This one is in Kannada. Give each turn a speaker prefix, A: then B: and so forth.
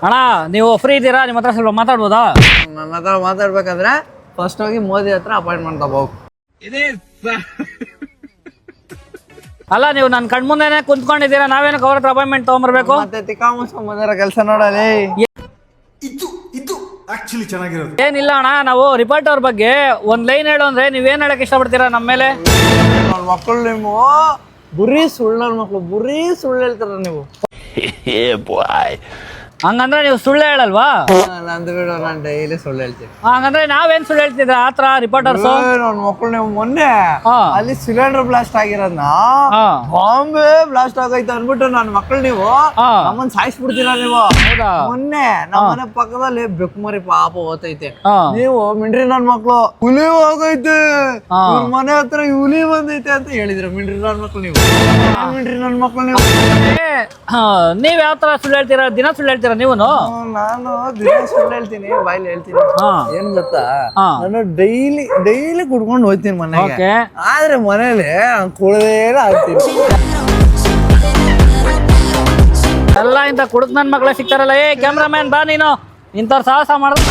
A: ಅಣ್ಣ ನೀವು ಫ್ರೀ ಇದ್ದೀರಾ? ನಿಮ್ಮ ಹತ್ರ ಸ್ವಲ್ಪ ಮಾತಾಡ್ಬೋದಾ?
B: ನನ್ನ ಹತ್ರ ಮಾತಾಡ್ಬೇಕಾದ್ರೆ ಫಸ್ಟ್ ಹೋಗಿ ಮೋದಿ ಹತ್ರ ಅಪಾಯಿಂಟ್ಮೆಂಟ್ ತಗೋಬೇಕು.
A: ಅಲ್ಲ ನೀವು ನನ್ನ ಕಣ್ಮುಂದೆನೆ ಕುಂತ್ಕೊಂಡಿದ್ದೀರಾ, ನಾವೇನಕ್ಕೆ ಅವ್ರ ಹತ್ರ ಅಪಾಯಿಂಟ್ಮೆಂಟ್ ತಗೊಂಬರ್ಬೇಕು?
B: ಮತ್ತೆ ತಿಕ್ಕಾಮುಸ್ಕೊಂಬಂದಿರೋ ಕೆಲಸ ನೋಡಲಿ.
C: ಇದು ಆಕ್ಚುಲಿ ಚೆನ್ನಾಗಿರೋದು.
A: ಏನಿಲ್ಲ ಅಣ್ಣ, ನಾವು ರಿಪೋರ್ಟ್ ಅವ್ರ ಬಗ್ಗೆ ಒಂದ್ ಲೈನ್ ಹೇಳು ಅಂದ್ರೆ ನೀವೇನ್ ಹೇಳಕ್ ಇಷ್ಟಪಡ್ತೀರಾ ನಮ್ಮ ಮೇಲೆ?
B: ನನ್ನ ಮಕ್ಕಳು ನೀವು ಬರೀ ಸುಳ್ಳು ಮಕ್ಕಳು, ಬರೀ ಸುಳ್ಳು ಹೇಳ್ತಾರ ನೀವು.
A: ಹಂಗಂದ್ರೆ ನೀವು ಸುಳ್ಳು ಹೇಳಲ್ವಾ?
B: ನಂದು ಬಿಡು, ನಾನು ಡೈಲಿ ಸುಳ್ಳು ಹೇಳ್ತೀನಿ.
A: ಹಂಗಂದ್ರೆ ನಾವೇನ್ ಸುಳ್ಳು ಹೇಳ್ತಿದ್ರ ಆತರ ರಿಪೋರ್ಟರ್ಸ್?
B: ನನ್ನ ಮಕ್ಕಳು ನೀವು ಮೊನ್ನೆ
A: ಹಾ.
B: ಅಲ್ಲಿ ಸಿಲಿಂಡರ್ ಬ್ಲಾಸ್ಟ್ ಆಗಿರೋದ್ನ
A: ಹಾ.
B: ಬಾಂಬೆ ಬ್ಲಾಸ್ಟ್ ಆಗೈತೆ ಅನ್ಬಿಟ್ಟು ನನ್ನ ಮಕ್ಕಳು ನೀವು
A: ಹಾ.
B: ನಮ್ಮನ್ನ ಸಾಯಿಸ್ಬಿಡ್ತೀರಾ ನೀವು.
A: ಹೌದಾ?
B: ಮೊನ್ನೆ ನಮ್ಮ ಮನೆ ಪಕ್ಕದಲ್ಲಿ ಬೆಕ್ಕುಮರಿ ಪಾಪ ಓತೈತೆ,
A: ಹಾ.
B: ನೀವು ಮಿಂಡ್ರಿ ನನ್ ಮಕ್ಳು ಹುಲಿ ಹೋಗೈತೆ,
A: ಹಾ.
B: ಇವ್ರ ಮನೆ ಹತ್ರ ಹುಲಿ ಬಂದೈತೆ ಅಂತ ಹೇಳಿದ್ರು. ಮಿಂಡ್ರಿ ನನ್ ಮಕ್ಳು ನೀವು, ಮಿಂಡ್ರಿ ನನ್ ಮಕ್ಳು ನೀವು.
A: ನೀವ್ ಯಾವ ತರ ಸುಳ್ಳು ಹೇಳ್ತೀರಾ? ದಿನ ಸುಳ್ಳು ಹೇಳ್ತೀರಾ ನೀವು?
B: ನಾನು ದಿನ ಸುಳ್ಳು ಹೇಳ್ತೀನಿ, ಬಾಯ್ಲಿ ಹೇಳ್ತೀನಿ.
A: ಹಾ.
B: ಏನ್ ಗೊತ್ತಾ,
A: ಹಾ.
B: ನಾನು ಡೈಲಿ ಕುಡ್ಕೊಂಡು ಹೋಗ್ತೀನಿ ಮನೆಗೆ.
A: ಓಕೆ.
B: ಆದ್ರೆ ಮನೇಲಿ ಕುಡ್ದೇನ ಆಗ್ತೀನಿ.
A: ಎಲ್ಲ ಇಂಥ ಕುಡುಕ್ ನನ್ ಮಕ್ಳೇ ಸಿಗ್ತಾರಲ್ಲ. ಏ ಕ್ಯಾಮ್ರಾಮ್ಯಾನ್ ಬಾ, ನೀನು ಇಂಥವ್ರ ಸಾಹಸ ಮಾಡೋದು